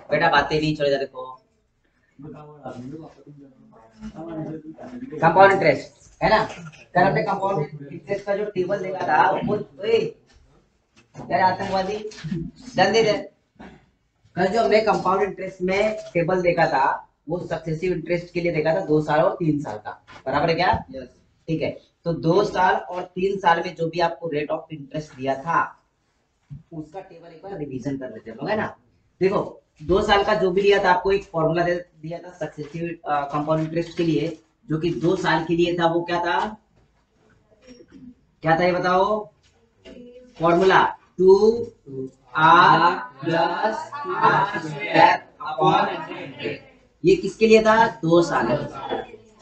बेटा बातें नहीं छोड़े जा देखो। कंपाउंड इंटरेस्ट है ना, कल हमने कंपाउंड इंटरेस्ट का जो टेबल देखा था वो यार आतंकवादी जल्दी दे। कल जो हमने कंपाउंड इंटरेस्ट में टेबल देखा था वो सक्सेसिव इंटरेस्ट के लिए देखा था 2 साल और 3 साल का, बराबर है क्या? yes. ठीक है, तो 2 साल और 3 साल में जो भी आपको रेट ऑफ इंटरेस्ट दिया था उसका टेबल एक बार रिवीजन कर लेते हैं, है ना। देखो 2 साल का जो भी दिया था आपको एक फॉर्मूला दिया था सक्सेसिव कंपाउंड इंटरेस्ट के लिए, जो कि 2 साल के लिए था। वो क्या था, क्या था ये बताओ? Formula 2r plus r square upon 100। ये किसके लिए था? 2 साल।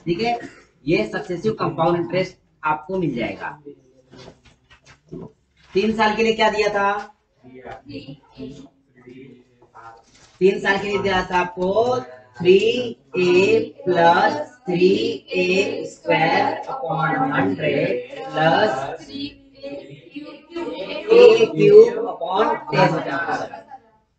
ठीक है, ये सक्सेसिव कंपाउंड इंटरेस्ट आपको मिल जाएगा। 3 साल के लिए क्या दिया था? 3 साल के लिए दिया था आपको 3a plus 3a square upon 100 plus a cube upon 10।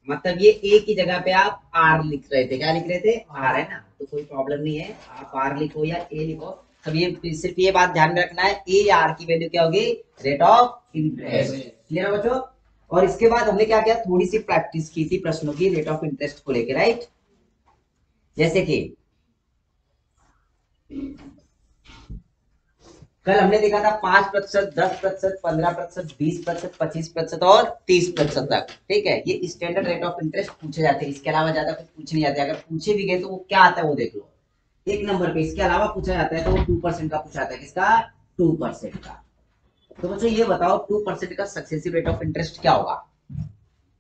मतलब ये a की जगह पे आप r लिख रहे थे। क्या लिख रहे थे? r है ना, तो कोई प्रॉब्लम नहीं है, आप r लिखो या a लिखो। अब ये सिर्फ ये बात ध्यान में रखना है, a या r की वैल्यू क्या होगी? Rate of interest. क्लियर है बच्चों? और इसके बाद हमने क्या किया, थोड़ी सी प्रैक्टिस की थी प्रश्नों की रेट ऑफ इंटरेस्ट को लेकर, राइट। जैसे कि कल हमने देखा था 5%, 10%, 15%, 20%, 25% और 30% तक। ठीक है, ये स्टैंडर्ड रेट ऑफ इंटरेस्ट पूछे जाते हैं, इसके अलावा ज्यादा कुछ पूछे नहीं जाते। अगर पूछे भी गए तो वो क्या आता है वो देख लो। एक नंबर पे इसके अलावा पूछा जाता है तो वो 2% का पूछा जाता है। किसका? 2% का। तो बच्चों ये बताओ 2% का सक्सेसिव रेट ऑफ इंटरेस्ट क्या होगा?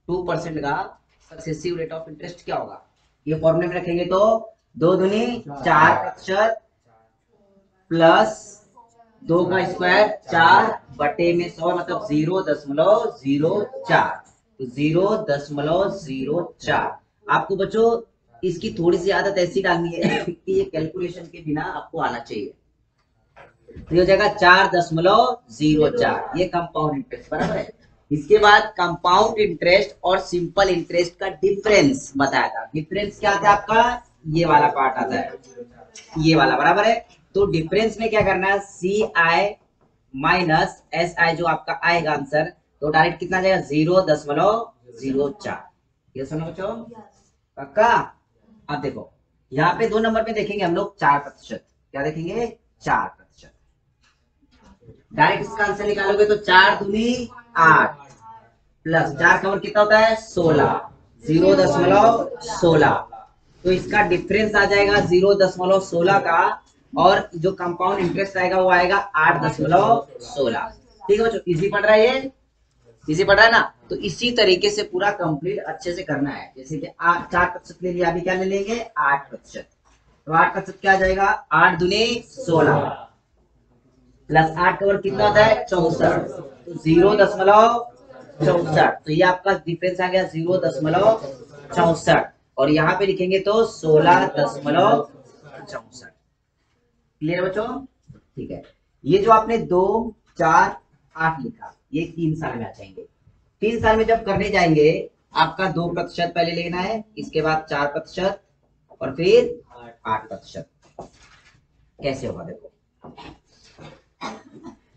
2% का सक्सेसिव रेट ऑफ इंटरेस्ट क्या होगा? ये फॉर्मूले में रखेंगे तो 2 दूनी 4% प्लस 2 का स्क्वायर 4 बटे में 100 मतलब 0.04। तो 0.04। आपको बच्चों इसकी थोड़ी सी आदत ऐसी डालनी है कि ये कैलकुलेशन के बिना आपको आना चाहिए। तो ये हो जाएगा 4.04। ये कंपाउंड इंटरेस्ट बराबर है। इसके बाद कंपाउंड इंटरेस्ट और सिंपल इंटरेस्ट का डिफरेंस बताया था। डिफरेंस क्या था आपका? ये वाला पार्ट आता है, ये वाला, बराबर है। तो डिफरेंस में क्या करना है? सी आई माइनस एस आई जो आपका आएगा आंसर, तो डायरेक्ट कितना जाएगा? 0.04। ये सुनो बच्चों, पक्का? अब देखो यहाँ पे 2 नंबर पे देखेंगे हम लोग 4%। क्या देखेंगे? 4%। डायरेक्ट इसका आंसर निकालोगे तो 4 दूनी 8 प्लस 4 का कितना होता है? 16। 0.16। तो इसका डिफरेंस आ जाएगा 0.16 का, और जो कंपाउंड इंटरेस्ट आएगा वो आएगा 8.16। ठीक है बच्चों, इजी पढ़ रहा है ये? इजी पढ़ रहा है ना? तो इसी तरीके से पूरा कंप्लीट अच्छे से करना है। जैसे कि 4% ले लिया, अभी क्या ले लेंगे? 8%। तो 8% क्या आ जाएगा? 8 दूनी 16 प्लस 8 का वर्ग कितना होता है? 64। तो 0.64। तो ये आपका डिफरेंस आ गया 0.64, और यहाँ पे लिखेंगे तो 16.64। क्लियर बच्चों? ठीक है, ये जो आपने 2, 4, 8 लिखा, ये 3 साल में आ जाएंगे। 3 साल में जब करने जाएंगे आपका 2% पहले लेना है, इसके बाद 4% और फिर 8%। कैसे होगा देखो,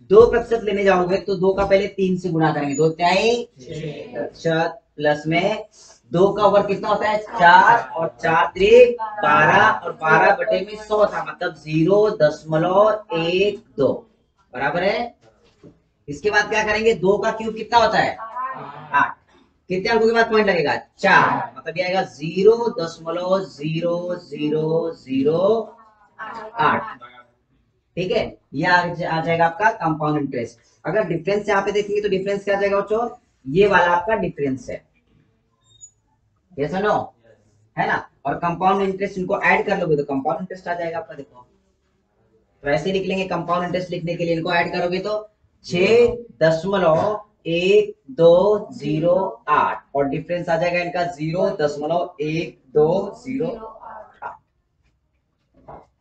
2% लेने जाओगे तो 2 का पहले 3 से गुणा करेंगे, 2 प्रतिशत प्लस में 2 का वर्ग कितना होता है? 4 और 4 3 12 और 12 बटे में 100 था, मतलब 0.12 बराबर है। इसके बाद क्या करेंगे? 2 का क्यूब कितना होता है? 8। कितने अंकों के बाद पॉइंट लगेगा? 4, मतलब ये आएगा 0.0008। ठीक है, ये आ जाएगा आपका कंपाउंड इंटरेस्ट। अगर डिफरेंस यहाँ पे देखेंगे तो डिफरेंस क्या आ जाएगा बच्चों? ये वाला आपका डिफरेंस है, यस और नो, है ना। और कंपाउंड इंटरेस्ट इनको ऐड कर लोगे तो कंपाउंड इंटरेस्ट आ जाएगा आपका। देखो तो ऐसे लिख लेंगे, कंपाउंड इंटरेस्ट लिखने के लिए इनको ऐड करोगे तो 6.1208 और डिफरेंस आ जाएगा इनका 0.1208।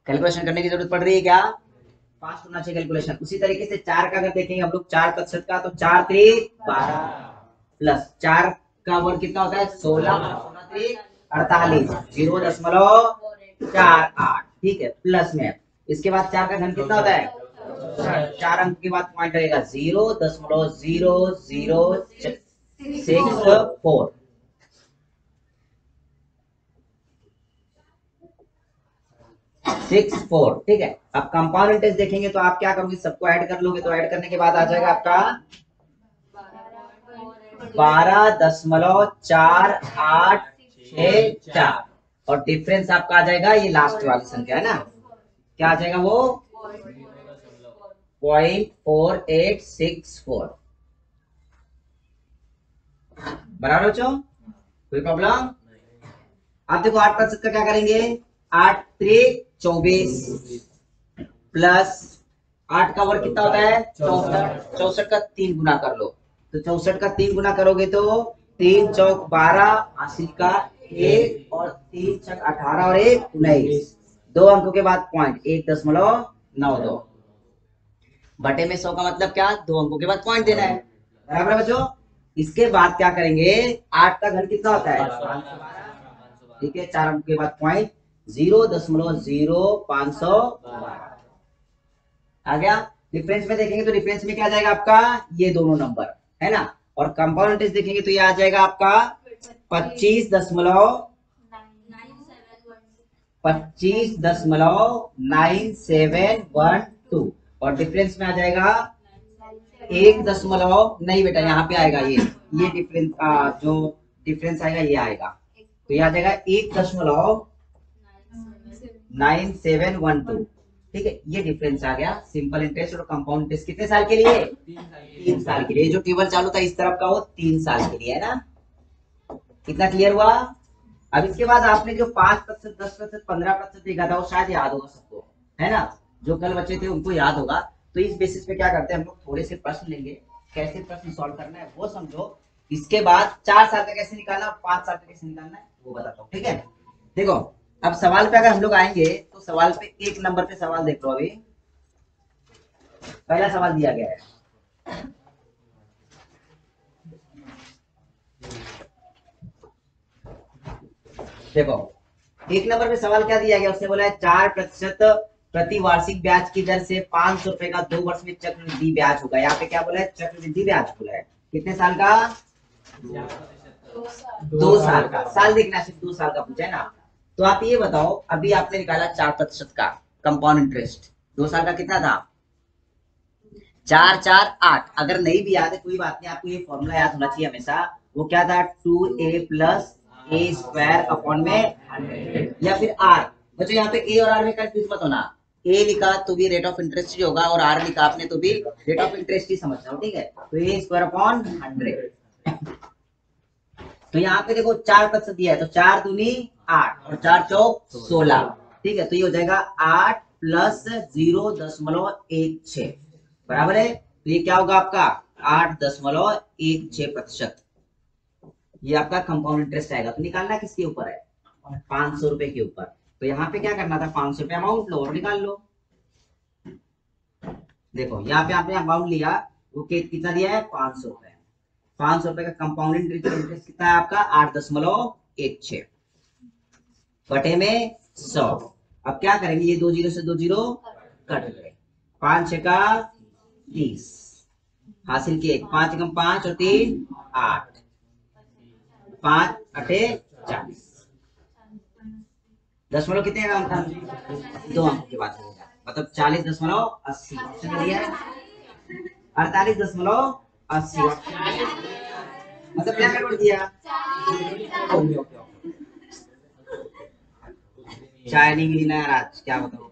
कैलकुलेशन करने की जरूरत पड़ रही है क्या? फास्ट होना चाहिए कैलकुलेशन। उसी तरीके से 4 का अगर देखेंगे हम लोग 4% का, तो 4 3 12 प्लस 4 का वर्ग कितना होता है 16, 16 3 48, 0.48, ठीक है, प्लस में इसके बाद 4 का घन कितना होता है 4 अंक के बाद पॉइंट रहेगा 0.0064, 64, ठीक है। अब कंपाउंड इंटरेस्ट देखेंगे तो आप क्या करोगे, सबको ऐड कर लोगे, तो ऐड करने के बाद आ जाएगा आपका 12.4864 और डिफरेंस आपका आ जाएगा ये लास्ट वाली संख्या है ना, क्या आ जाएगा वो 0.4864। बराबर बच्चों, कोई प्रॉब्लम? आप देखो 8% का क्या करेंगे, 8 3 24 प्लस 8 का वर्ग कितना होता है 64, 64 का 3 गुना कर लो, तो 64 का 3 गुना करोगे तो 3 चौक 12, 80 का 1 और 3 छक 18 और 1 19, 2 अंकों के बाद पॉइंट 1.92 बटे में 100 का मतलब क्या, 2 अंकों के बाद पॉइंट देना है। बराबर है बच्चों। इसके बाद क्या करेंगे, 8 का घन कितना होता है 512, ठीक है, 4 अंकों के बाद पॉइंट 0.0512 आ गया। डिफरेंस में देखेंगे तो डिफरेंस में क्या आ जाएगा आपका ये दोनों नंबर है ना, और कंपाउंड इंटरेस्ट देखेंगे तो ये आ जाएगा आपका 25.9712 और डिफरेंस में आ जाएगा 1 नहीं बेटा यहाँ पे आएगा ये डिफरेंस जो डिफरेंस आएगा ये आएगा, तो ये आ जाएगा 1.9712, ठीक है, ये डिफरेंस आ गया। सिंपल इंटरेस्ट और कंपाउंड इंटरेस्ट कितने साल के लिए 3 साल के लिए, जो टेबल चालू था इस तरफ का वो 3 साल के लिए है ना, कितना क्लियर हुआ? अब इसके बाद आपने जो 5%, 10%, 15% देखा था वो शायद याद होगा सबको, है ना, जो कल बच्चे थे उनको याद होगा। तो इस बेसिस पे क्या करते हैं हम लोग, थोड़े से प्रश्न लेंगे, कैसे प्रश्न सॉल्व करना है वो समझो, इसके बाद 4 साल का कैसे निकालना, 5 साल का कैसे निकालना है वो बताता हूँ, ठीक है। देखो अब सवाल पे अगर हम लोग आएंगे तो सवाल पे 1 नंबर पे सवाल देख लो, अभी पहला सवाल दिया गया है, देखो 1 नंबर पे सवाल क्या दिया गया, उसने बोला है 4% प्रति वार्षिक ब्याज की दर से 500 रुपए का 2 वर्ष में चक्रवृद्धि ब्याज होगा। यहाँ पे क्या बोला है, चक्रवृद्धि ब्याज बोला है, कितने साल का 2 साल का, साल देखना सिर्फ 2 साल का पूछा है ना। तो आप ये बताओ, अभी आपने निकाला 4% का कंपाउंड इंटरेस्ट, 2 साल का कितना था 4 4 8, अगर नहीं भी याद है कोई बात नहीं, आपको ये फॉर्मूला याद होना चाहिए हमेशा, वो क्या था 2a प्लस ए स्क्वायर अपॉन में 100 या फिर आर। बच्चों यहाँ पे ए और आर में कंफ्यूज मत होना, ए लिखा तो भी रेट ऑफ इंटरेस्ट ही होगा और आर लिखा आपने तो भी रेट ऑफ इंटरेस्ट ही समझना हो, ठीक है, तो ए स्क्वायर अपॉन 100। तो यहाँ पे देखो 4% दिया है, तो 4 दूनी 8 और 4 चौक 16, ठीक है, तो ये हो जाएगा 8 प्लस 0.16 बराबर है, तो ये क्या होगा आपका 8.16%, ये आपका कंपाउंड इंटरेस्ट आएगा। तो निकालना किसके ऊपर है 500 रुपए के ऊपर, तो यहाँ पे क्या करना था 500 रुपए अमाउंट लो और निकाल लो। देखो यहाँ पे आपने अमाउंट लिया, वो कितना दिया है 500 रुपए, 500 रुपए का कंपाउंड इंटरेस्ट कितना है आपका 8.16 बटे में 100। अब क्या करेंगे, ये 2 जीरो से 2 जीरो कट गए, 5 6 का 30 हासिल किए, 5 एकम 5 और 3 8, 5 अठे 40, दशमलव कितने का अंक, 2 अंक के बाद मतलब 40.80 ऑप्शन में दिया है, 48.80 मतलब क्या कर दिया, चाय नहीं मिली ना यार आज, क्या बताओ,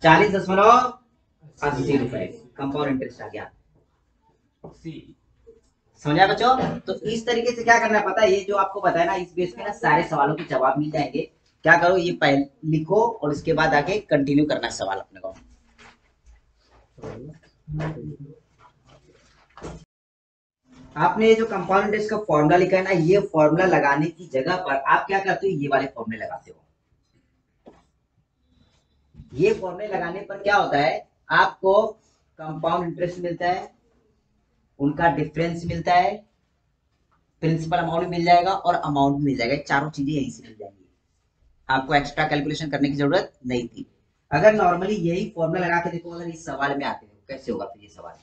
40.80 रुपए कंपाउंड इंटरेस्ट आ गया, समझा बच्चों। तो इस तरीके से क्या करना है पता है, ये जो आपको बताया ना इस बेस पे ना सारे सवालों के जवाब मिल जाएंगे। क्या करो, ये पहले लिखो और इसके बाद आगे कंटिन्यू करना है सवाल अपने को। आपने ये जो कंपाउंड इंटरेस्ट का फॉर्मूला लिखा है ना, ये फॉर्मूला लगाने की जगह पर आप क्या करते हो, ये वाले फॉर्मूले लगाते हो, ये फॉर्मूले लगाने पर क्या होता है, आपको कंपाउंड इंटरेस्ट मिलता है, उनका डिफरेंस मिलता है, प्रिंसिपल अमाउंट मिल जाएगा और अमाउंट मिल जाएगा, चारों चीजें यहीं से मिल जाएंगी। आपको एक्स्ट्रा कैलकुलेशन करने की जरूरत नहीं थी। अगर नॉर्मली यही फॉर्मूला लगा के देखो, अगर इस सवाल में आते हो कैसे होगा फिर ये सवाल,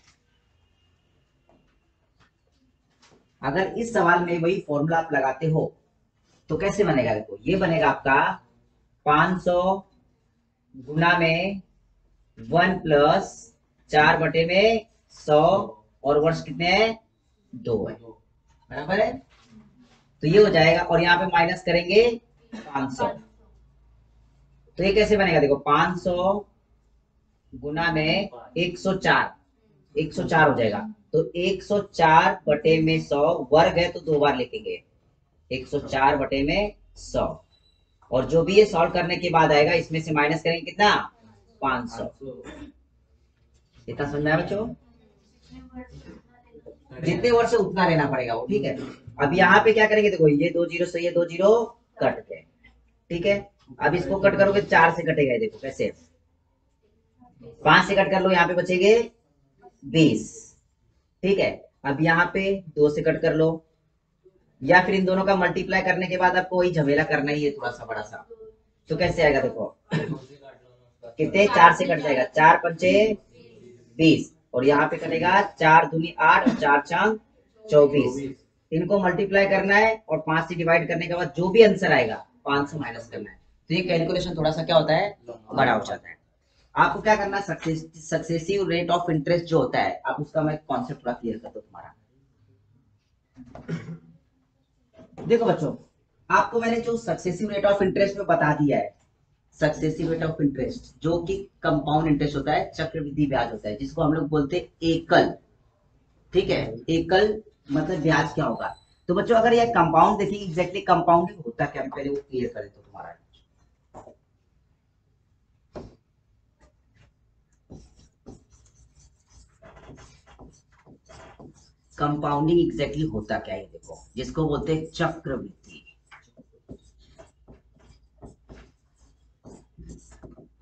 अगर इस सवाल में वही फॉर्मूला आप लगाते हो तो कैसे बनेगा, देखो ये बनेगा आपका 500 गुना में 1 प्लस 4 बटे में 100 और वर्ष कितने हैं, 2 है, बराबर है। तो ये हो जाएगा और यहाँ पे माइनस करेंगे 500, तो ये कैसे बनेगा, देखो 500 गुना में 104, 104 हो जाएगा। तो 104 बटे में 100, वर्ग है तो 2 बार लिखेंगे, 104 बटे में 100, और जो भी ये सॉल्व करने के बाद आएगा इसमें से माइनस करेंगे कितना, 500। इतना समझ में आया बच्चों, जितने वर्ष से उतना लेना पड़ेगा वो, ठीक है। अब यहाँ पे क्या करेंगे, देखो ये 2 जीरो से ये 2 जीरो कट गए, ठीक है। अब इसको कट करोगे 4 से कटेगा, देखो कैसे, 5 से कट कर लो, यहाँ पे बचेंगे 20, ठीक है। अब यहाँ पे 2 से कट कर लो, या फिर इन दोनों का मल्टीप्लाई करने के बाद आपको वही झमेला करना ही है थोड़ा सा बड़ा सा। तो कैसे आएगा, देखो कितने, 4 से कट जाएगा, 4 पंचे 20, और यहाँ पे कटेगा 4 दूनी 8 और 4 चांद 24। इनको मल्टीप्लाई करना है और 5 से डिवाइड करने के बाद जो भी आंसर आएगा 500 माइनस करना है। तो ये कैलकुलेशन थोड़ा सा क्या होता है, बड़ा हो जाता है। आपको क्या करना है, सक्सेसिव रेट ऑफ इंटरेस्ट जो होता है, आप उसका मैं कॉन्सेप्ट थोड़ा क्लियर कर दो तुम्हारा। देखो बच्चों, आपको मैंने जो सक्सेसिव रेट ऑफ इंटरेस्ट में बता दिया है, सक्सेसिव रेट ऑफ इंटरेस्ट जो कि कंपाउंड इंटरेस्ट होता है, चक्रवृद्धि ब्याज होता है, जिसको हम लोग बोलते हैं एकल, ठीक है। एकल मतलब ब्याज क्या होगा। तो बच्चों अगर ये कंपाउंड देखिए, एग्जैक्टली कंपाउंडिंग होता क्या, पहले वो क्लियर करें तो तुम्हारा, कंपाउंडिंग एग्जैक्टली होता क्या है, देखो जिसको बोलते हैं चक्रवृद्धि।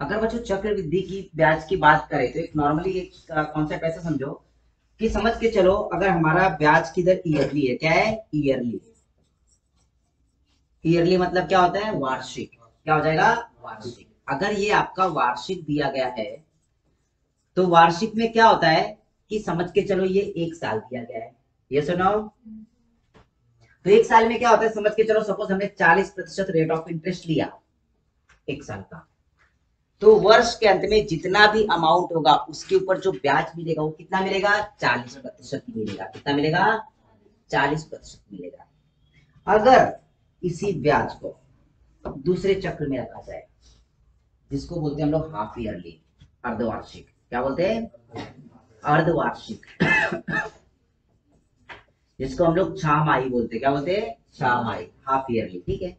अगर बच्चों चक्रवृद्धि की ब्याज की बात करें तो एक नॉर्मली एक कॉन्सेप्ट ऐसा समझो कि समझ के चलो, अगर हमारा ब्याज की दर ईयरली है, क्या है, ईयरली, ईयरली मतलब क्या होता है, वार्षिक, क्या हो जाएगा, वार्षिक। अगर ये आपका वार्षिक दिया गया है तो वार्षिक में क्या होता है कि समझ के चलो ये 1 साल दिया गया है, ये सुनो। तो 1 साल में क्या होता है, समझ के चलो सपोज हमने 40% रेट ऑफ इंटरेस्ट लिया 1 साल का, तो वर्ष के अंत में जितना भी अमाउंट होगा उसके ऊपर जो ब्याज मिलेगा वो कितना मिलेगा, 40% मिलेगा। कितना मिलेगा, 40% मिलेगा। अगर इसी ब्याज को दूसरे चक्र में रखा जाए, जिसको बोलते हैं हम लोग हाफ ईयरली, अर्धवार्षिक, क्या बोलते हैं, अर्धवार्षिक, जिसको हम लोग छमाही बोलते हैं, क्या बोलते हैं, छमाही, हाफ ईयरली, ठीक है।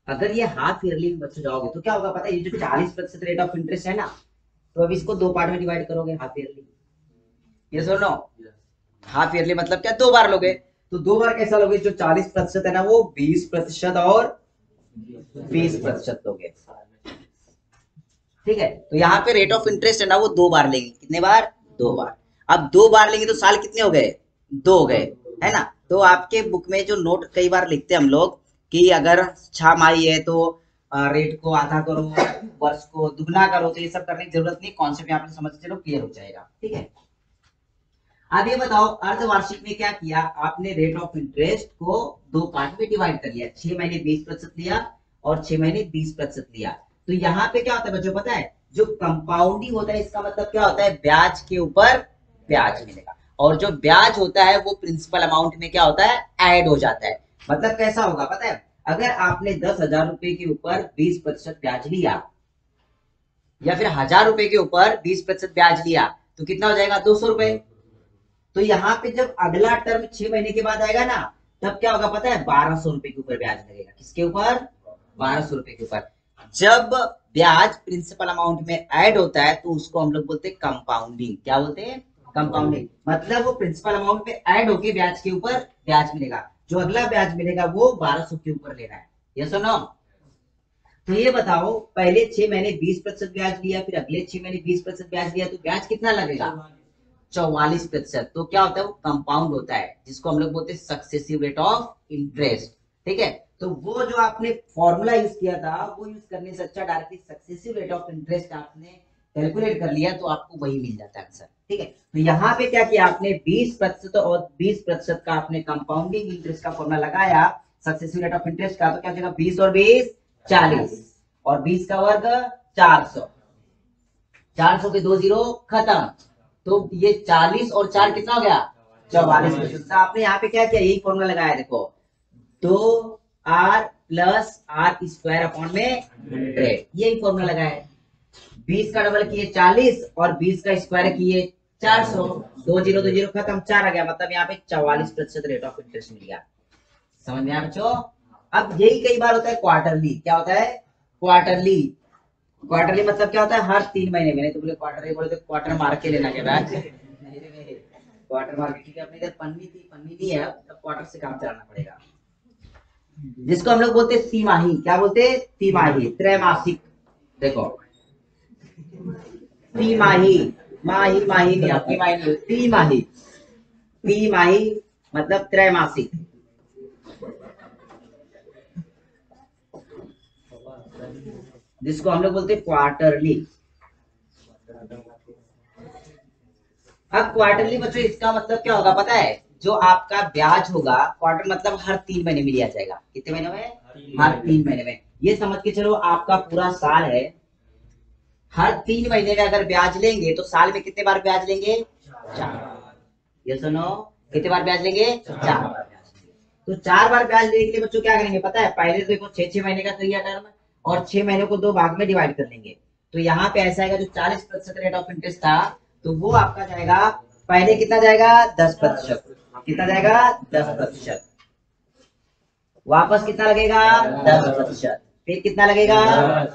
अगर ये हाफ ईयरली में बच्चों जाओगे तो क्या होगा पता है, ये जो 40% रेट ऑफ इंटरेस्ट है ना, तो अब इसको 2 पार्ट में डिवाइड करोगे, हाफ ईयरली, ये सुनो, हाफ ईयरली मतलब क्या, 2 बार लोगे। तो 2 बार कैसा लोगे, जो 40% है ना वो 20% और 20% लोगे, ठीक है। तो यहाँ पे रेट ऑफ इंटरेस्ट है ना वो 2 बार लेंगे, कितने बार, 2 बार। अब 2 बार लेंगे तो साल कितने हो गए, 2 हो गए, है ना। तो आपके बुक में जो नोट कई बार लिखते हैं हम लोग कि अगर 6 माही है तो रेट को आधा करो, वर्ष को दुगना करो, तो ये सब करने की जरूरत नहीं, कॉन्सेप्ट यहाँ पे समझ चलो क्लियर हो जाएगा, ठीक है। अब ये बताओ अर्धवार्षिक में क्या किया आपने, रेट ऑफ इंटरेस्ट को 2 पार्ट में डिवाइड कर लिया, 6 महीने 20% लिया और 6 महीने 20% लिया। तो यहाँ पे क्या होता है बच्चों पता है, जो कंपाउंडिंग होता है इसका मतलब क्या होता है, ब्याज के ऊपर ब्याज मिलेगा, और जो ब्याज होता है वो प्रिंसिपल अमाउंट में क्या होता है, ऐड हो जाता है। मतलब कैसा होगा पता है, अगर आपने 10,000 रुपए के ऊपर 20% ब्याज लिया, या फिर 1,000 रुपए के ऊपर 20% ब्याज लिया, तो कितना हो जाएगा, 200 रुपए। तो यहाँ पे जब अगला टर्म 6 महीने के बाद आएगा ना, तब क्या होगा पता है, 1,200 रुपए के ऊपर ब्याज लगेगा, किसके ऊपर, 1,200 रुपए के ऊपर। जब ब्याज प्रिंसिपल अमाउंट में ऐड होता है तो उसको हम लोग बोलते हैं कंपाउंडिंग, क्या बोलते हैं, कंपाउंडिंग। मतलब वो प्रिंसिपल अमाउंट में ऐड होके ब्याज के ऊपर ब्याज मिलेगा। जो अगला ब्याज मिलेगा वो 1200 के ऊपर लेना है। यस और नो? तो ये बताओ, पहले 6 महीने 20% ब्याज लिया, फिर अगले 6 महीने 20% ब्याज लिया, तो ब्याज कितना लगेगा? 44%। तो क्या होता है? वो कंपाउंड होता है, जिसको हम लोग बोलते हैं सक्सेसिव रेट ऑफ इंटरेस्ट। ठीक है, तो वो जो आपने फॉर्मूला यूज किया था, वो यूज करने से अच्छा directly successive rate of interest आपने कैलकुलेट कर लिया, तो आपको वही मिल जाता है आंसर। ठीक है, तो यहाँ पे क्या किया आपने? 20% और 20% का आपने कंपाउंडिंग इंटरेस्ट का फॉर्मूला लगाया सक्सेसिव रेट ऑफ इंटरेस्ट का, तो क्या हो 20 और 20 40, और 20 का वर्ग 400, 400 के 2 जीरो खत्म। तो ये 40 और 4 कितना हो गया? 44%। तो आपने यहाँ पे क्या किया? यही फॉर्मूला लगाया, देखो, 2r plus are square upon में 100, यही फॉर्मूला लगाया है। 20 का डबल किए 40 और 20 का स्क्वायर किए 400, 2 जीरो 2 जीरो खत्म, 4 आ गया, मतलब यहाँ पे 44% रेट ऑफ इंटरेस्ट मिल गया। समझ में आया बच्चों? अब यही कई बार होता है क्वार्टरली। क्या होता है? क्वार्टरली। क्वार्टरली मतलब क्या होता है? हर 3 महीने में। नहीं तो बोले क्वार्टरली, बोले तो क्वार्टर मार के लेना क्या बैच? क्वार्टर मार के, ठीक है, अपने इधर पन्नी थी, पन्नी नहीं है, अब क्वार्टर से काम चलाना पड़ेगा, जिसको हम लोग बोलते हैं तिमाही। क्या बोलते हैं? तिमाही, त्रैमासिक। देखो, तिमाही, माही माही नहीं, आपकी माही नहीं, तिमाही। तिमाही मतलब त्रैमासिक। जिसको हम लोग बोलते हैं क्वार्टरली। अब क्वार्टरली बच्चों, इसका मतलब क्या होगा पता है? जो आपका ब्याज होगा, क्वार्टर मतलब हर 3 महीने में लिया जाएगा। कितने महीने में? हर 3 महीने में। ये समझ के चलो, आपका पूरा साल है, हर 3 महीने में अगर ब्याज लेंगे तो साल में कितने बार ब्याज लेंगे? 4 बार। ये सुनो, कितने बार ब्याज लेंगे? 4 बार ब्याज लेंगे। तो 4 बार ब्याज लेने के लिए बच्चों क्या करेंगे पता है? पहले तो देखो 6 महीने का करिए टर्म, और 6 महीने को 2 भाग में डिवाइड कर लेंगे। तो यहाँ पे ऐसा आएगा, जो 40% रेट ऑफ इंटरेस्ट था, तो वो आपका जाएगा, पहले कितना जाएगा? 10%। कितना जाएगा? 10%। वापस कितना लगेगा? 10%। फिर कितना लगेगा?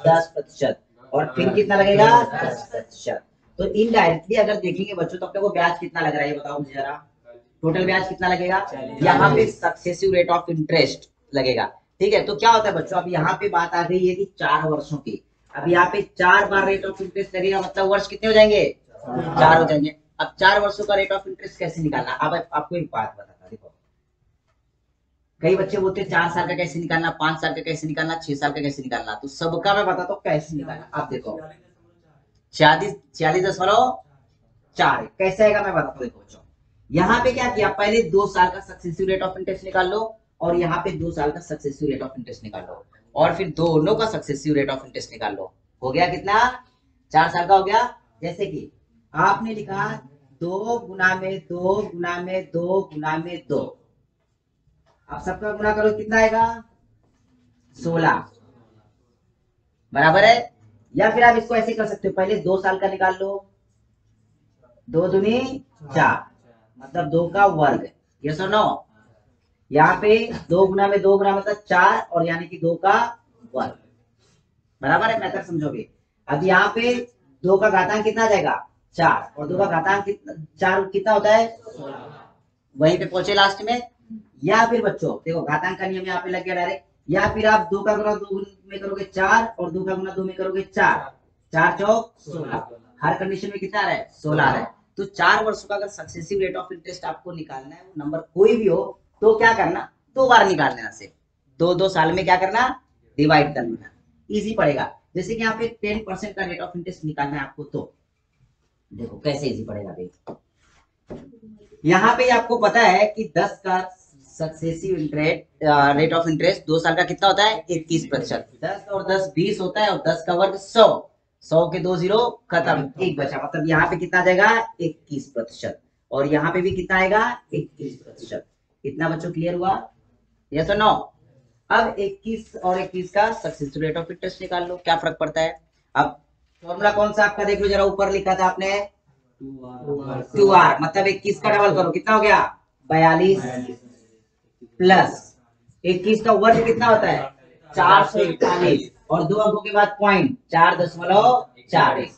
10%। और फिर कितना लगेगा? 10%। तो इनडायरेक्टली अगर देखेंगे बच्चों, तो अपने को ब्याज कितना लग रहा है, ये बताओ मुझे जरा। टोटल ब्याज कितना लगेगा? यहाँ पे सक्सेसिव रेट ऑफ इंटरेस्ट लगेगा। ठीक है, तो क्या होता है बच्चों, अब यहाँ पे बात आ गई है कि 4 वर्षों की। अब यहाँ पे 4 बार रेट ऑफ इंटरेस्ट लगेगा, मतलब वर्ष कितने हो जाएंगे? 4 हो जाएंगे। अब 4 वर्षों का रेट ऑफ इंटरेस्ट कैसे निकालना? अब आपको एक बात बताता, देखो, कई बच्चे बोलते हैं 4 साल का कैसे निकालना, 5 साल का कैसे निकालना, 6 साल का कैसे निकालना। तो सबका मैं बताता हूँ कैसे निकालना। आप देखो, 46.4 कैसे आएगा मैं बताता हूँ। देखो बच्चों, यहाँ पे क्या किया? पहले 2 साल का सक्सेसिव रेट ऑफ इंटरेस्ट निकाल लो, और यहाँ पे 2 साल का सक्सेसिव रेट ऑफ इंटरेस्ट निकाल लो, और फिर दोनों का सक्सेसिव रेट ऑफ इंटरेस्ट निकाल लो। हो गया कितना? 4 साल का हो गया। जैसे कि आपने लिखा 2 गुना में 2 गुना में 2 गुना में 2, आप सबका गुना करो, कितना आएगा? 16, बराबर है। या फिर आप इसको ऐसे कर सकते हो, पहले 2 साल का निकाल लो, 2 दूनी 4, मतलब 2 का वर्ग। यस और नो? यहाँ पे 2 गुना में 2 गुना मतलब 4, और यानी कि 2 का वर्ग, बराबर है। मेथड समझोगे? अब यहाँ पे 2 का घातांक कितना आ जाएगा? 4, और 2 का घातांक 4 कितना होता है? वहीं पे पहुंचे लास्ट में। या फिर बच्चों देखो, घातांक का नियम यहाँ पे लग गया डायरेक्ट। या फिर आप 2 का गुना 2 में करोगे 4, और 2 का गुना 2 में करोगे 4, 4 चौक 16। हर कंडीशन में कितना आ रहा है? 16 आ रहा है। तो 4 वर्षों का अगर सक्सेसिव रेट ऑफ इंटरेस्ट आपको निकालना है, वो नंबर कोई भी हो, तो क्या करना? 2 बार निकाल लेना से, 2 साल में क्या करना? डिवाइड कर लेना, इजी पड़ेगा। जैसे कि यहाँ पे 10% का रेट ऑफ इंटरेस्ट निकालना है आपको, तो देखो कैसे इजी पड़ेगा। देखो, यहाँ पे आपको पता है कि 10 का successive interest rate of interest 2 साल का कितना होता है? 21%। 10 और 10 20 होता है, और 10 का वर्ग 100, 100 के 2 जीरो खत्म, एक बचा, मतलब यहाँ पे कितना आ जाएगा? 21%। और यहाँ पे भी कितना आएगा? 21%। कितना बच्चों क्लियर हुआ? यस और नो? अब 21 और 21 का सक्सेसिव रेट ऑफ इंटरेस्ट निकाल लो, क्या फर्क पड़ता है? अब फॉर्मूला कौन सा आपका देख लो जरा, ऊपर लिखा था आपने 2r, मतलब 21 का डबल करो, कितना हो गया? 42, प्लस 21 का वर्ग कितना होता है? 441, और 2 अंकों के बाद पॉइंट, 4.41,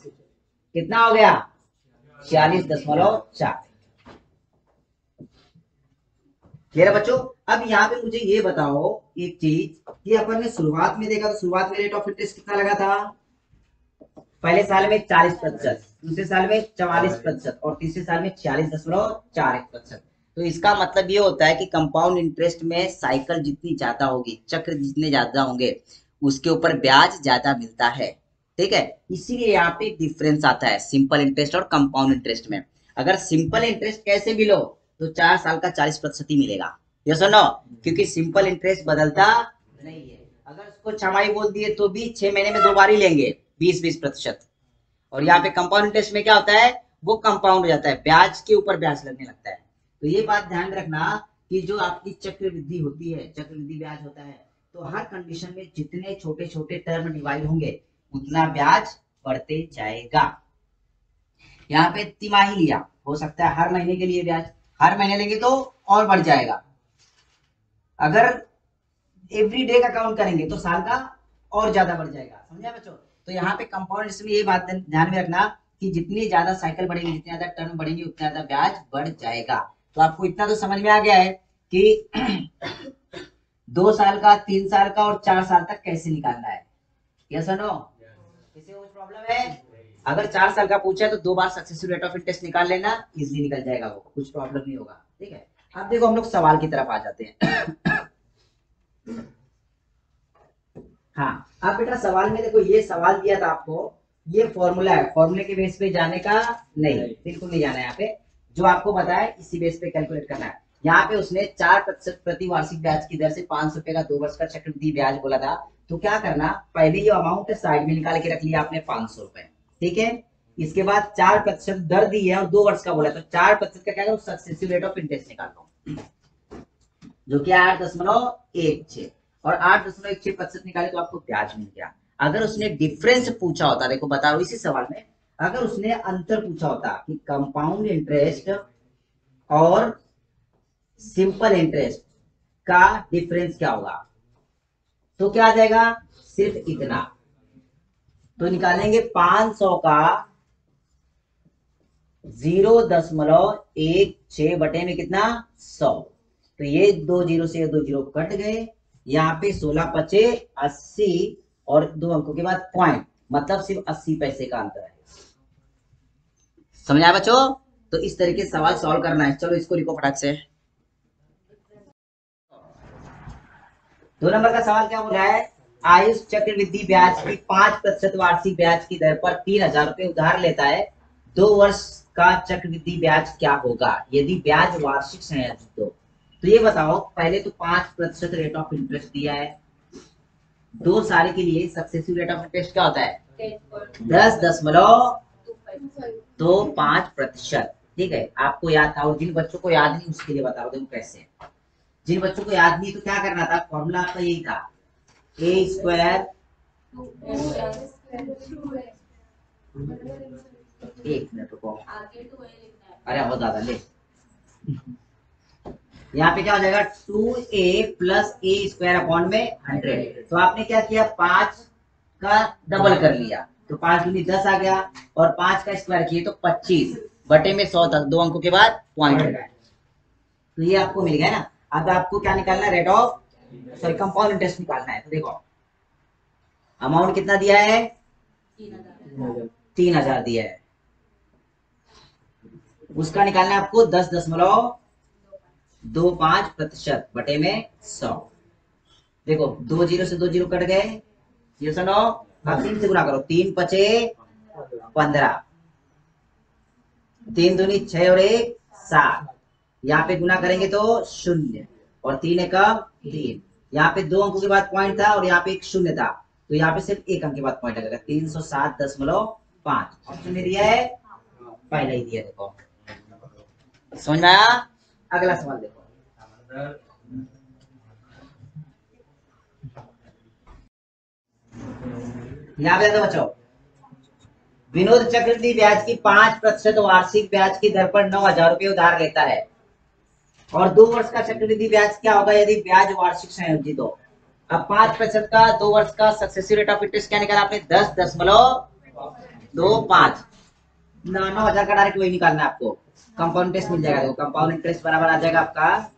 कितना हो गया? 46.4। क्लियर है बच्चों? अब यहाँ पे मुझे ये बताओ एक चीज कि अपन ने शुरुआत में देखा तो शुरुआत में रेट ऑफ इंटरेस्ट कितना लगा था? पहले साल में 40%, दूसरे साल में 44% और तीसरे साल में 46.41%। तो इसका मतलब ये होता है कि कंपाउंड इंटरेस्ट में साइकिल जितनी ज्यादा होगी, चक्र जितने ज्यादा होंगे, उसके ऊपर ब्याज ज्यादा मिलता है। ठीक है, इसीलिए यहाँ पे डिफरेंस आता है सिंपल इंटरेस्ट और कंपाउंड इंटरेस्ट में। अगर सिंपल इंटरेस्ट कैसे भी लो तो 4 साल का 40% ही मिलेगा। ये सुनो, क्योंकि सिंपल इंटरेस्ट बदलता नहीं है। अगर उसको छमाही बोल दिए तो भी 6 महीने में 2 बार ही लेंगे, 20-20%। और यहाँ पे कंपाउंड इंटरेस्ट में क्या होता है, वो कंपाउंड हो जाता है, ब्याज के ऊपर ब्याज लगने लगता है। तो ये बात ध्यान रखना कि जो आपकी चक्रवृद्धि होती है, चक्रवृद्धि ब्याज होता है, तो हर कंडीशन में जितने छोटे छोटे टर्म डिवाइड होंगे उतना ब्याज बढ़ते जाएगा। यहाँ पे तिमाही लिया, हो सकता है हर महीने के लिए ब्याज, हर महीने लेंगे तो और बढ़ जाएगा। अगर एवरी डे का काउंट करेंगे तो साल का और ज्यादा बढ़ जाएगा। समझा बच्चों? तो यहाँ पे कंपाउंड इसमें ये बात ध्यान में रखना कि जितनी ज्यादा साइकिल बढ़ेगी, जितनी ज्यादा टर्म बढ़ेंगे, उतना ज्यादा ब्याज बढ़ जाएगा। तो आपको इतना तो समझ में आ गया है कि 2 साल का, 3 साल का और 4 साल तक कैसे निकालना है। यस और नो? किसी को कुछ प्रॉब्लम है? अगर 4 साल का पूछा है तो 2 बार सक्सेसिव रेट ऑफ इंटरेस्ट निकाल लेना, इजीली निकल जाएगा, वो कुछ प्रॉब्लम नहीं होगा। ठीक है, अब देखो हम लोग सवाल की तरफ आ जाते हैं। हाँ, अब बेटा सवाल में देखो, ये सवाल दिया था आपको, ये फॉर्मूला है, फॉर्मूले के बेस पे जाने का नहीं, बिल्कुल नहीं जाना है। यहाँ पे जो आपको बताया इसी बेस पे कैलकुलेट करना है। यहाँ पे उसने 4% प्रति वार्षिक ब्याज की दर से 500 रुपए का 2 वर्ष का चक्रवृद्धि ब्याज बोला था। तो क्या करना, पहले ये अमाउंट साइड में निकाल के रख लिया आपने 500 रुपए। ठीक है, इसके बाद 4% दर दी है और 2 वर्ष का बोला, तो 4% का क्या करो, सक्सेसिव रेट ऑफ इंटरेस्ट निकाल लो, जो कि 8.16 और 8.16% निकाले तो आपको ब्याज मिल गया। अगर उसने डिफरेंस पूछा होता, देखो बता रहा हूं इसी सवाल में, अगर उसने अंतर पूछा होता कि कंपाउंड इंटरेस्ट और सिंपल इंटरेस्ट का डिफरेंस क्या होगा, तो क्या आ जाएगा, सिर्फ इतना। तो निकालेंगे 500 का 0.16 बटे में कितना, 100। तो ये 2 जीरो से 2 जीरो कट गए, यहाँ पे 16 पचे 80 और 2 अंकों के बाद पॉइंट, मतलब सिर्फ 80 पैसे का अंतर है। समझा बच्चों? तो इस तरीके से सवाल सॉल्व करना है। चलो इसको लिखो फटाक से। 2 नंबर का सवाल क्या बोला है, आयुष चक्रवृद्धि ब्याज की 5% वार्षिक ब्याज की दर पर 3000 रुपए उधार लेता है, 2 वर्ष का चक्रवृद्धि ब्याज क्या होगा यदि ब्याज वार्षिक संयोजित हो। तो ये बताओ, पहले तो 5% रेट ऑफ इंटरेस्ट दिया है, 2 साल के लिए सक्सेसिव रेट ऑफ इंटरेस्ट क्या होता है, 10.25%। ठीक है, आपको याद था, और जिन बच्चों को याद नहीं उसके लिए बता रहा हूँ कैसे। जिन बच्चों को याद नहीं तो क्या करना था, फॉर्मूला आपका यही था, ए स्क्वायर, एक मिनट रुको, अरे बहुत ज्यादा ले, यहाँ पे क्या हो जाएगा, 2a प्लस ए स्क्वायर अपॉन में 100। तो आपने क्या किया, 5 का डबल कर लिया, तो 5 दूनी 10 आ गया, और 5 का स्क्वायर किए तो 25 बटे में 100 तक 2 अंकों के बाद पॉइंट लगाए, तो ये आपको मिल गया ना। अब आपको क्या निकालना है, rate of sorry compound interest निकालना है। तो देखो अमाउंट कितना दिया है, 3000 दिया है, उसका निकालना है आपको 10.25% बटे में 100। देखो 2 जीरो से 2 जीरो कट गए, ये सुनो, अब 3 से गुना करो, 3 पचे 15, 3 दूनी 6 और 1 7, यहाँ पे गुना करेंगे तो 0 और 3 एकम 3, यहाँ पे 2 अंकों के बाद पॉइंट था और यहाँ पे एक 0 था, तो यहाँ पे सिर्फ 1 अंक के बाद पॉइंट लगेगा, 307.5 ऑप्शन में दिया है, पहले ही दिया। देखो समझ में आया? अगला सवाल देखो, यहाँ पे बच्चों, विनोद चक्रवृद्धि ब्याज की 5% वार्षिक ब्याज की दर पर 9000 रुपए उधार लेता है, और 2 वर्ष का चक्रवृद्धि ब्याज क्या होगा यदि ब्याज वार्षिक संयोजित हो। अब 5% का 2 वर्ष का सक्सेसिव रेट ऑफ इंटरेस्ट क्या निकाला आपने, 10.25, 9000 का डायरेक्ट वही निकालना है आपको, कंपाउंड इंटरेस्ट मिल जाएगा। देखो कंपाउंड इंटरेस्ट बराबर आ जाएगा आपका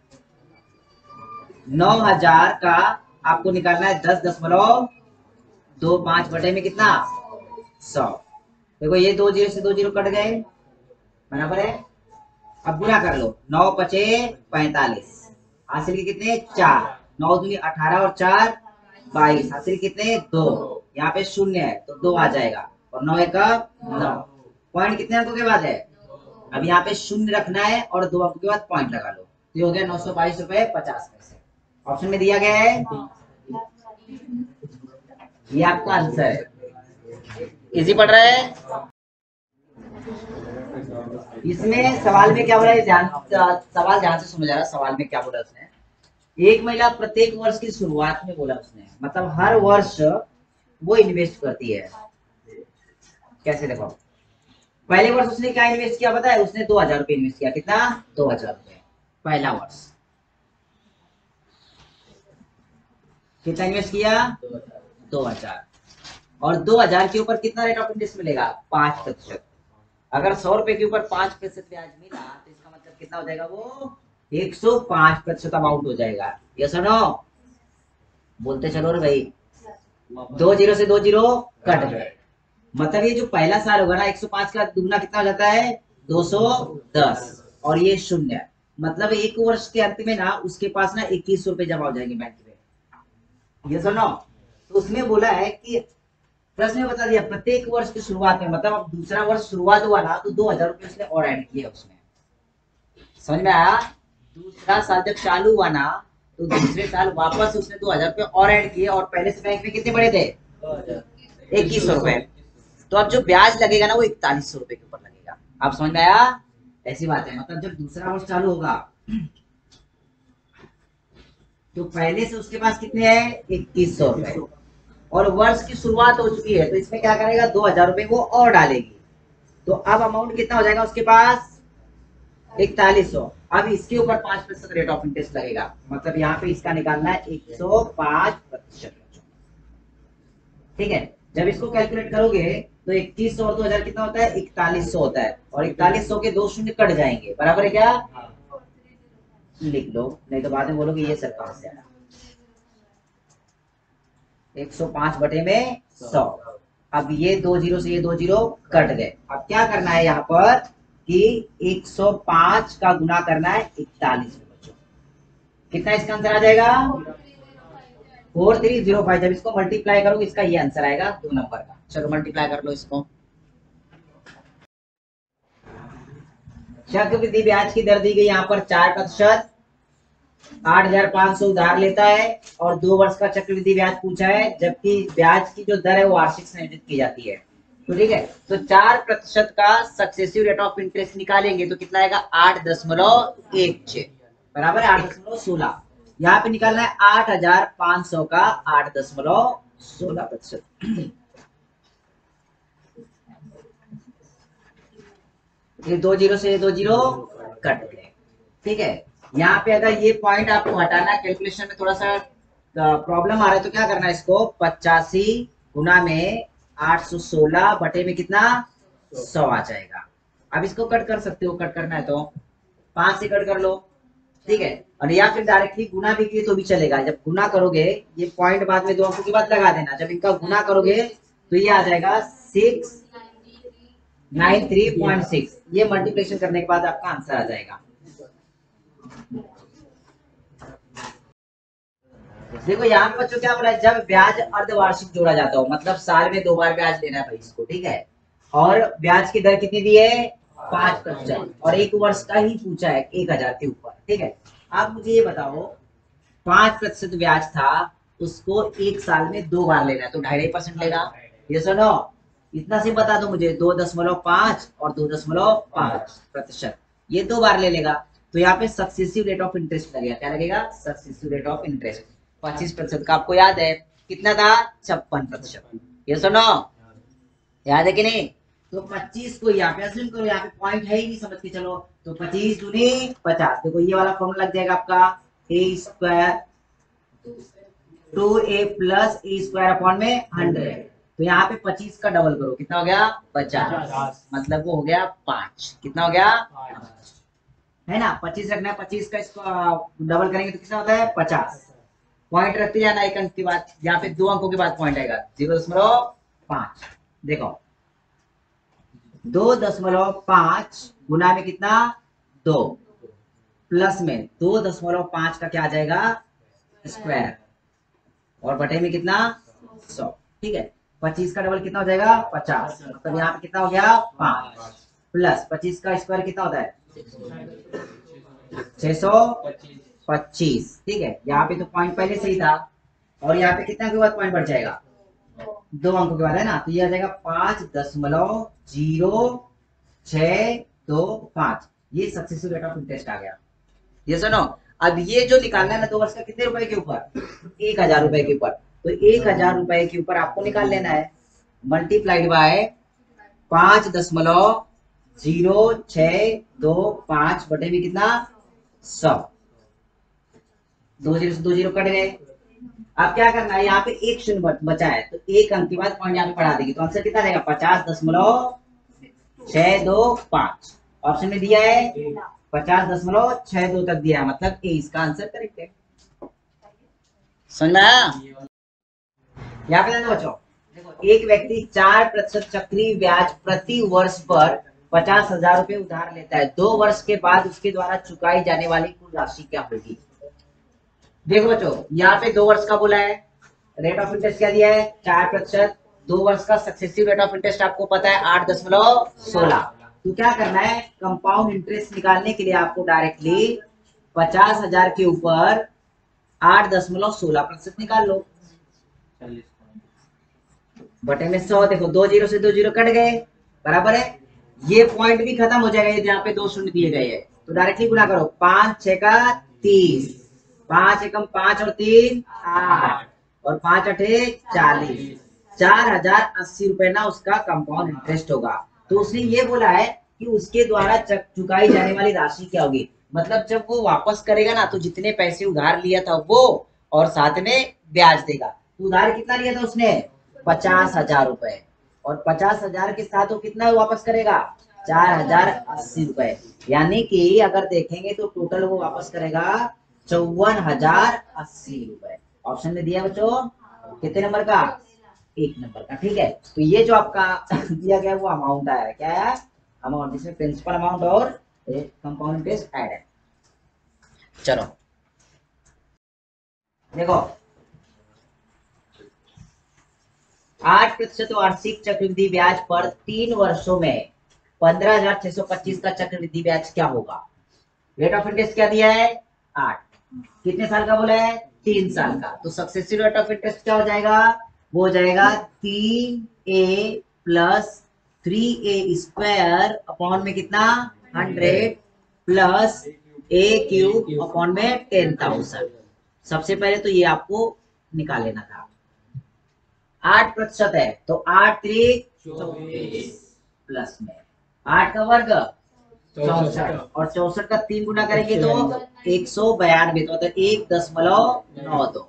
9,000 का आपको निकालना है 10.25 बटे में कितना 100। देखो ये 2 जीरो से 2 जीरो कट गए, बराबर है। अब गुणा कर लो, 9 पचे 45, हासिल के कितने 4, 9 दूनी 18 और 4 22, हासिल कितने 2, यहाँ पे शून्य है तो 2 आ जाएगा और 9 एक 9। पॉइंट कितने अंकों के बाद है, अब यहाँ पे शून्य रखना है और 2 अंकों के बाद पॉइंट लगा लो, तो ये हो गया 922 रुपए 50 पैसे। ऑप्शन में दिया गया है, ये आपका आंसर है। इजी पढ़ रहा है। इसमें सवाल में क्या बोला है, सवाल ध्यान से समझ आ रहा, सवाल में क्या बोला उसने, एक महिला प्रत्येक वर्ष की शुरुआत में, बोला उसने मतलब हर वर्ष वो इन्वेस्ट करती है। कैसे देखो, पहले वर्ष उसने क्या इन्वेस्ट किया पता है, उसने 2,000 रुपए इन्वेस्ट किया, कितना 2,000 रुपए पहला वर्ष। कितना इन्वेस्ट किया 2,000, और 2,000 के ऊपर कितना रेट ऑफ इंटरेस्ट मिलेगा 5%। अगर 100 रुपए के ऊपर 5% ब्याज मिला तो इसका मतलब कितना हो जाएगा, वो 105% अमाउंट हो जाएगा। ये सुनो, बोलते चलो रे भाई, 2 जीरो से 2 जीरो कट गए, मतलब ये जो पहला साल होगा ना 105 का दुगना कितना हो जाता है 210, और ये शून्य, मतलब एक वर्ष के अंत में ना उसके पास ना 2100 रुपए जमा हो जाएंगे बैंक में। ये सुनो, तो उसमें बोला है कि प्रश्न में बता दिया प्रत्येक वर्ष की शुरुआत में, मतलब अब दूसरा वर्ष शुरुआत हुआ ना तो 2,000 रुपए उसने और ऐड किए उसमें। समझ में आया, दूसरा साल जब चालू हुआ ना तो दूसरे साल वापस उसने 2,000 रुपए और ऐड किए, और पहले से बैंक में कितने पड़े थे 2100 रुपए, तो अब जो ब्याज लगेगा ना वो 4100 रुपए के ऊपर लगेगा। आप समझ में आया, ऐसी बात है, मतलब जब दूसरा वर्ष चालू होगा तो पहले से उसके पास कितने हैं 2100 रुपए, और वर्ष की शुरुआत हो चुकी है तो इसमें क्या करेगा 2,000 रुपए वो और डालेगी, तो अब अमाउंट कितना हो जाएगा उसके पास 4100। अब इसके ऊपर 5% रेट ऑफ इंटरेस्ट लगेगा, मतलब यहाँ पे इसका निकालना है 105%। ठीक है, जब इसको कैलकुलेट करोगे तो 2100 और 2,000 कितना होता है 4100 होता है, और 4100 के 2 शून्य कट जाएंगे, बराबर है क्या, लिख लो नहीं तो बाद में बोलोगे ये सर कहां से आया। 105 बटे में 100, अब ये 2 जीरो से ये 2 जीरो कट गए, अब क्या करना है यहाँ पर कि 105 का गुना करना है 41 में बच्चों, कितना इसका आंसर आ जाएगा 4305। जब इसको मल्टीप्लाई करोगे इसका ये आंसर आएगा 2 नंबर का। चलो मल्टीप्लाई कर लो इसको। चक्रवृद्धि ब्याज की दर दी गई यहाँ पर 4%, 8,500 उधार लेता है, और 2 वर्ष का चक्रवृद्धि ब्याज पूछा है, जबकि ब्याज की जो दर है वो वार्षिक संयोजित की जाती है। तो ठीक है, तो 4% का सक्सेसिव रेट ऑफ इंटरेस्ट निकालेंगे तो कितना आएगा 8.16, बराबर है 8.16। यहाँ पे निकालना है 8,500 का 8.16%। ये 2 जीरो से 2 जीरो कट गए। ठीक है, यहाँ पे अगर ये पॉइंट आपको हटाना है, कैलकुलेशन में थोड़ा सा प्रॉब्लम आ रहा है तो क्या करना है, इसको 85 गुना में 816 बटे में कितना 100 आ जाएगा। अब इसको कट कर सकते हो, कट करना है तो 5 से कट कर लो, ठीक है, और या फिर डायरेक्टली गुना भी किए तो भी चलेगा। जब गुना करोगे ये पॉइंट बाद में 2 अंकों के बाद लगा देना, जब इनका गुना करोगे तो ये आ जाएगा 693.6, ये मल्टीप्लिकेशन करने के बाद आपका आंसर आ जाएगा। देखो यहाँ पे बच्चों क्या बोला है, जब ब्याज अर्धवार्षिक जोड़ा जाता हो, मतलब साल में 2 बार ब्याज लेना है भाई इसको, ठीक है, और ब्याज की दर कितनी दी है 5%, और 1 वर्ष का ही पूछा है 1,000 के ऊपर। ठीक है, आप मुझे ये बताओ 5% ब्याज था, उसको 1 साल में 2 बार लेना है तो 2.5% लेगा। ये सुनो, इतना से बता दो मुझे 2.5 और 2.5%, ये 2 बार ले लेगा, तो यहाँ पे सक्सेसिव रेट ऑफ इंटरेस्ट लगेगा। क्या लगेगा, सक्सेसिव रेट ऑफ इंटरेस्ट 25% का। आपको याद है कितना था 56%। ये सुनो, याद है कि नहीं, तो 25 को यहाँ पे अज्यूम करो, यहाँ पे पॉइंट है ही नहीं, समझ के चलो, तो 25 दूनी 50, देखो ये वाला फॉर्मूला लग जाएगा आपका a square 2a plus A square upon में 100, तो यहाँ पे 25 का डबल करो, कितना हो गया 50, मतलब वो हो गया 5, कितना हो गया 5। है ना, 25 रखना है, 25 का इसको डबल करेंगे तो कितना होता है 50। पॉइंट रखते जाना एक अंक के बाद, यहाँ पे 2 अंकों के बाद पॉइंट आएगा 0.5। देखो 2.5 गुना में कितना 2, प्लस में 2.5 का क्या आ जाएगा स्क्वायर, और बटे में कितना 100। ठीक है, 25 का डबल कितना हो जाएगा 50, मतलब यहाँ पे कितना हो गया 5, प्लस 25 का स्क्वायर कितना होता है 625। ठीक है, यहाँ पे तो पॉइंट पहले से ही था, और यहाँ पे कितना के बाद पॉइंट बढ़ जाएगा 2 अंकों के बाद, है ना, तो ये आ जाएगा 5.0625। ये सक्सेसफुल रेट ऑफ इंटरेस्ट आ गया। ये सुनो, अब ये जो निकालना है ना 2 वर्ष का, कितने रुपए के ऊपर 1000 रुपए के ऊपर, तो 1000 रुपए के ऊपर आपको निकाल लेना है, मल्टीप्लाइड बाय 5.0625 बटे में कितना 100। 2 जीरो से 2 जीरो कट गए। अब क्या करना है, यहाँ पे एक शून्य बचा है, तो एक अंक के बाद पॉइंट यहाँ पे बढ़ा देंगे, तो आंसर कितना रहेगा 50.625। ऑप्शन में दिया है 50.62 तक दिया है, मतलब ए इसका आंसर करेक्ट है। समझ में आया? यहाँ पे देखो बच्चों, देखो एक व्यक्ति 4% चक्रीय ब्याज प्रति वर्ष पर 50,000 रुपए उधार लेता है, 2 वर्ष के बाद उसके द्वारा चुकाई जाने वाली कुल राशि क्या होगी। देखो बच्चों, यहाँ पे 2 वर्ष का बोला है, रेट ऑफ इंटरेस्ट क्या दिया है 4%, 2 वर्ष का सक्सेसिव रेट ऑफ इंटरेस्ट आपको पता है 8.16। तो क्या करना है, कंपाउंड इंटरेस्ट निकालने के लिए आपको डायरेक्टली 50,000 के ऊपर 8.16% निकाल लो, बटे में 100। देखो 2 जीरो से 2 जीरो कट गए, बराबर है, ये पॉइंट भी खत्म हो जाएगा जहाँ पे 2 शून्य दिए गए हैं, तो डायरेक्टली गुना करो, 5 6 का 30, 5 एकम 5 और 3 8, और 5 अठे 40, 4080 रुपए ना उसका कंपाउंड इंटरेस्ट होगा। तो उसने ये बोला है कि उसके द्वारा चुकाई जाने वाली राशि क्या होगी, मतलब जब वो वापस करेगा ना, तो जितने पैसे उधार लिया था वो, और साथ में ब्याज देगा। तो उधार कितना लिया था उसने 50,000 रुपए, और 50,000 के साथ वो कितना वापस करेगा 4080 रुपए, यानी कि अगर देखेंगे तो टोटल वो वापस करेगा 54,080 रुपए। ऑप्शन में दिया बच्चों कितने नंबर का 1 नंबर का। ठीक है, तो ये जो आपका दिया गया वो अमाउंट आया, क्या है अमाउंट, जिसमें प्रिंसिपल अमाउंट और कंपाउंड इंटरेस्ट ऐड है। चलो देखो 8% वार्षिक चक्रवृद्धि ब्याज पर 3 वर्षों में 15,625 का चक्रवृद्धि ब्याज क्या होगा। रेट ऑफ इंटरेस्ट क्या दिया है 8, कितने साल का बोला है 3 साल का, तो सक्सेसिव रेट ऑफ इंटरेस्ट क्या हो जाएगा, वो हो जाएगा 3a plus 3a square upon में कितना 100 प्लस a क्यूब अपॉन में 10,000। सबसे पहले तो ये आपको निकाल लेना था, 8% है तो 8 3 24 प्लस में 8 का वर्ग 64, और 64 का 3 गुना करेंगे तो 192, तो 1.92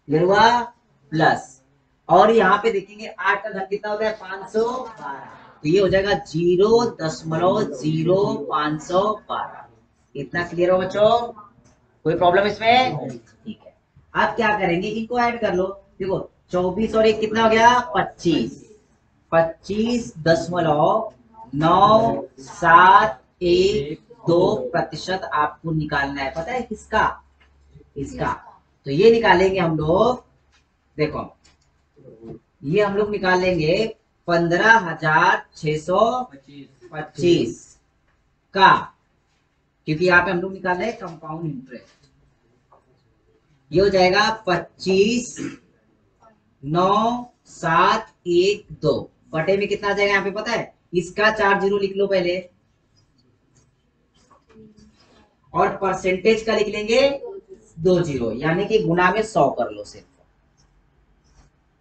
ये हुआ प्लस, और यहाँ पे देखेंगे 8 का घन कितना होता है 512, तो ये हो जाएगा 0.0512। इतना क्लियर हो बच्चों, कोई प्रॉब्लम इसमें, ठीक है। आप क्या करेंगे, इनको ऐड कर लो, देखो 24 और 1 कितना हो गया 25, 25.9712% आपको निकालना है, पता है किसका, इसका। तो ये निकालेंगे हम लोग, देखो ये हम लोग निकाल लेंगे 15,625 का, क्योंकि यहाँ पे हम लोग निकाल रहे हैं कंपाउंड इंटरेस्ट। ये हो जाएगा 25,9,712 बटे में कितना आ जाएगा यहाँ पे पता है, इसका 4 जीरो लिख लो पहले, और परसेंटेज का लिख लेंगे 2 जीरो, यानी कि गुना में 100 कर लो, सिर्फ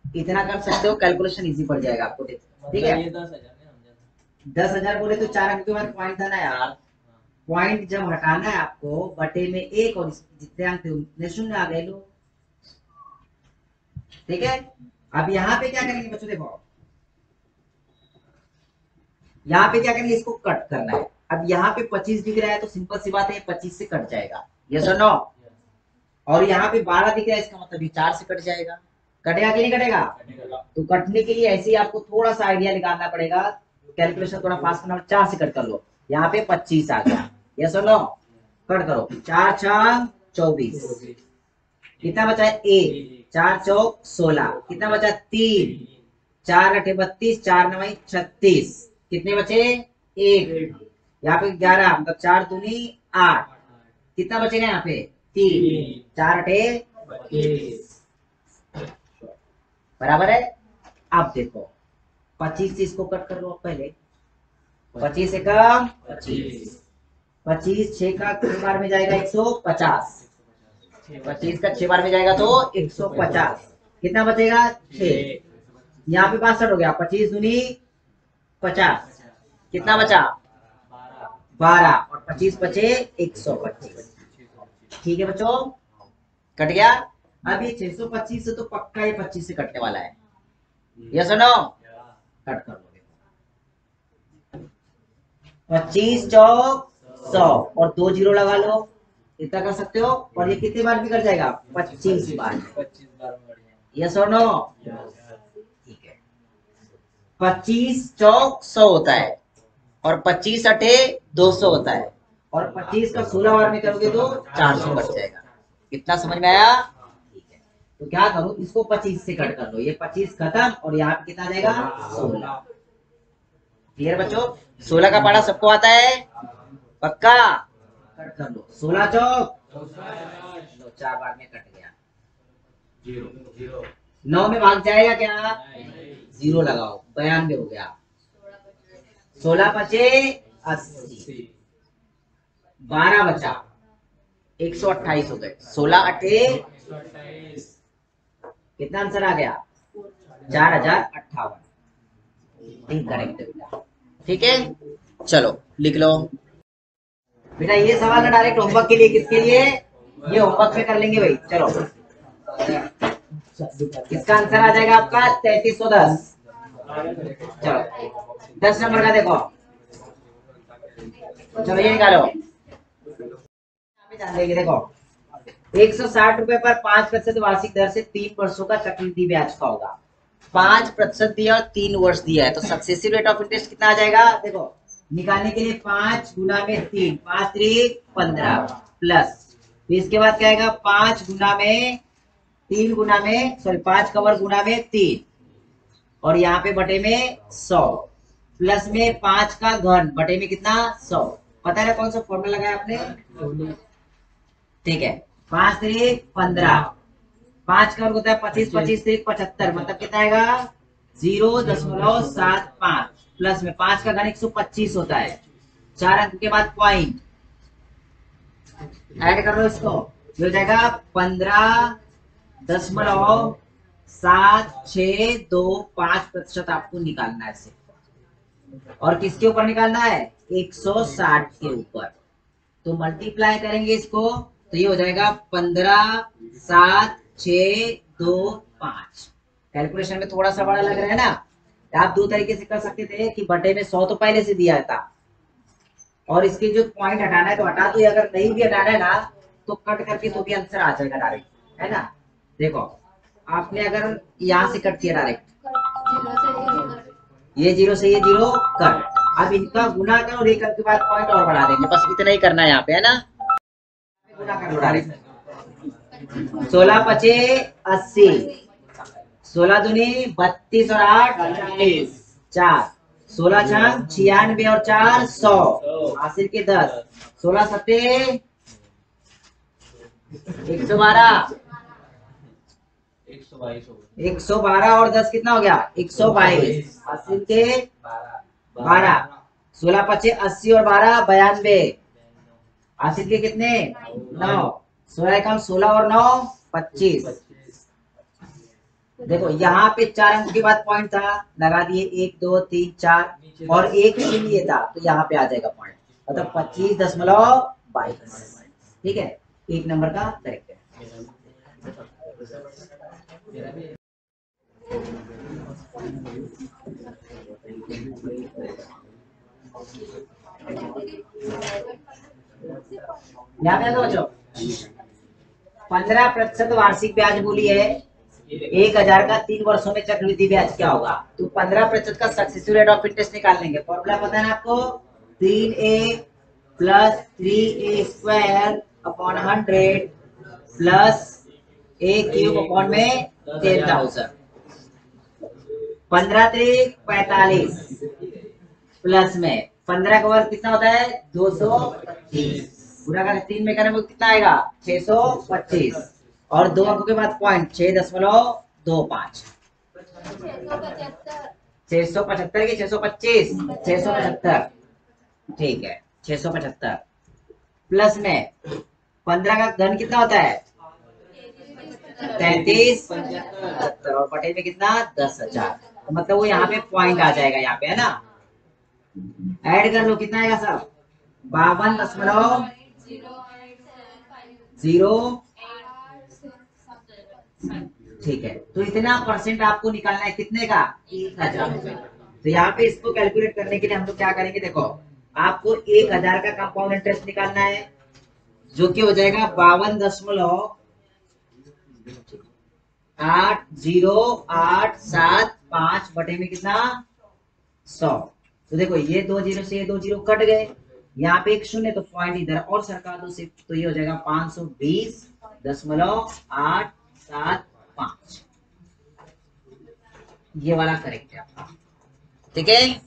इतना कर सकते हो, कैलकुलेशन इजी पड़ जाएगा आपको। ठीक है, 10,000 बोले तो 4 अंक के बाद पॉइंट था ना यार, पॉइंट जब हटाना है आपको बटे में 1, और जितने अंक थे उतने शून्य आ गए लो। ठीक है, अब यहाँ पे क्या करेंगे बच्चों, देखो यहाँ पे क्या करेंगे, इसको कट करना है। अब यहाँ पे 25 दिख रहा है तो सिंपल सी बात है 25 से कट जाएगा, यस और नो। और यहाँ पे 12 दिख रहा है, इसका मतलब ये 4 से कट जाएगा। कटेगा कि नहीं कटेगा? तो कटने के लिए ऐसे ही आपको थोड़ा सा आइडिया निकालना पड़ेगा, कैलकुलेशन थोड़ा फास्ट करना। 4 से कट कर लो, यहाँ पे 25 आ गया, यस और नो। कट करो, 4 6 24, कितना बचा है? 1, 4 चौक 16, कितना बचा? 3, 4 8 32, 4 9 36, कितने बचे? 1। यहाँ पे 11, मतलब 4 दूनी 8, कितना बचेगा यहाँ पे? 3, 4 8 बराबर है। अब देखो 25 से इसको कट कर लो पहले, 25 से कम 25, 25 6 का 6 बार में जाएगा 150, 25 का 6 बार में जाएगा तो 150, कितना बचेगा? 6। यहाँ पे 62 हो गया, 25 दूनी 50, कितना बचा? 12, और 25 बचे 125। ठीक है बच्चों, कट गया। अब ये 625 से तो पक्का ये 25 से कटने वाला है, यस और नो। कट कर लो, 25 चौक 100 और 2 जीरो लगा लो, इतना कर सकते हो। और ये कितने बार भी कर जाएगा? 25 बार, यस और नो। ठीक है, 25 चौक 100 होता है, और 25 अठे 200 होता है, और 25 का 16 बार में करोगे तो 400 कट जाएगा। कितना समझ में आया? ठीक है, तो क्या करो, इसको 25 से कट कर लो, ये 25 खत्म, और यहाँ पे कितना जाएगा? 16। क्लियर बच्चों? 16 का पढ़ा सबको आता है पक्का? कट कर लो, 16 चौक 4 बार में कट गया। 9 में भाग जाएगा क्या? 0 लगाओ, 92 हो गया। 16 बचे 80, 12 बचा 128 हो गए। 16 अठे कितना आंसर आ गया? 4058। इनकरेक्ट बेटा, ठीक है। चलो लिख लो बेटा, ये सवाल ना डायरेक्ट होमवर्क के लिए, किसके लिए? ये होमवर्क में कर लेंगे भाई। चलो, इसका आंसर आ जाएगा आपका 3310। चलो 10 नंबर का देखो, चलो ये निकालो, ध्यान देंगे। देखो 160 रुपए पर 5% वार्षिक दर से 3 वर्षों का चक्रवृद्धि ब्याज का होगा। 5% दिया और 3 वर्ष दिया है, तो सक्सेसिव रेट ऑफ इंटरेस्ट कितना आ जाएगा? देखो निकालने के लिए 5 गुना में 3, 5 3 15 प्लस, इसके बाद क्या आएगा? 5 गुना में 3 गुना में, सॉरी 5 का वर्ग गुना में 3, और यहाँ पे बटे में 100, प्लस में 5 का घन बटे में कितना? 100। पता है ना कौन सा फॉर्मूला लगाया आपने? ठीक है, 5 3 15, 5 का वर्ग होता है 25, 25 3 75, मतलब कितना आएगा? 0.75 प्लस में 5 का घन 125 होता है, 4 अंक के बाद पॉइंट ऐड कर लो इसको, हो जाएगा 15.7625% आपको निकालना है सिर्फ। और किसके ऊपर निकालना है? 160 के ऊपर। तो मल्टीप्लाई करेंगे इसको, तो ये हो जाएगा 15.7625। कैलकुलेशन में थोड़ा सा बड़ा लग रहा है ना? आप दो तरीके से कर सकते थे कि बटे में 100 तो पहले से दिया था, और इसके जो पॉइंट हटाना है तो हटा दो, अगर नहीं भी हटाना है ना तो कट करके तो भी आंसर आ जाएगा डायरेक्ट, है ना? देखो आपने अगर यहाँ से कट किया डायरेक्ट, ये 0 से ये 0 कट, अब इनका गुना करो और एक अंक के बाद पॉइंट और बढ़ा देंगे, बस इतना ही करना है यहाँ पे, है ना? गुना कर लो डायरेक्ट, 16 पचे 80, 16 दूनी 32 और 8 4, 16 छंग 96 और 4 100, हासिल के 10, 16 सत्ते 112, 112 और 10 कितना हो गया? 122, हासिल के 12, 16 पचे 80 और 12 92, हासिल के कितने? 9, 16 कम 16 और 9 25। देखो यहाँ पे 4 अंक के बाद पॉइंट था, लगा दिए 1 2 3 4, और एक लिए था तो यहाँ पे आ जाएगा पॉइंट, मतलब 25.22। ठीक है, एक नंबर का करेक्ट है। यहाँ पे बच्चों 15% वार्षिक ब्याज बोली है, 1,000 का 3 वर्षों में चक्रवृद्धि ब्याज क्या होगा? तो 15% का सक्सेसिव रेट ऑफ इंटरेस्ट निकाल लेंगे। फॉर्मूला पता है ना आपको, 3a plus 3a square upon 100 plus a cube upon में 10,000। 15 3 45 प्लस में 15 का वर्ग कितना होता है? 225। पूरा का 3 में करने में कितना आएगा? 625 और 2 अंकों के बाद पॉइंट 6.25। 675 की 625? 675, ठीक है 675 प्लस में 15 का घन कितना होता है? 33 75 और बटे में कितना? 10,000। तो मतलब वो यहाँ पे पॉइंट आ जाएगा, यहाँ पे है ना। ऐड कर लो, कितना आएगा सब? 52.0, ठीक है। तो इतना परसेंट आपको निकालना है, कितने का? 1,000 रुपए। तो यहाँ पे इसको कैलकुलेट करने के लिए हम लोग क्या करेंगे, देखो आपको 1,000 का कंपाउंड इंटरेस्ट निकालना है, जो कि हो जाएगा 52.8087 बटे में कितना? 100। तो देखो ये 2 जीरो से ये 2 जीरो कट गए, यहाँ पे एक शून्य, तो पॉइंट इधर और सरका दो सिर्फ, तो ये हो जाएगा 520.875। ये वाला करेक्ट है आपका, ठीक है।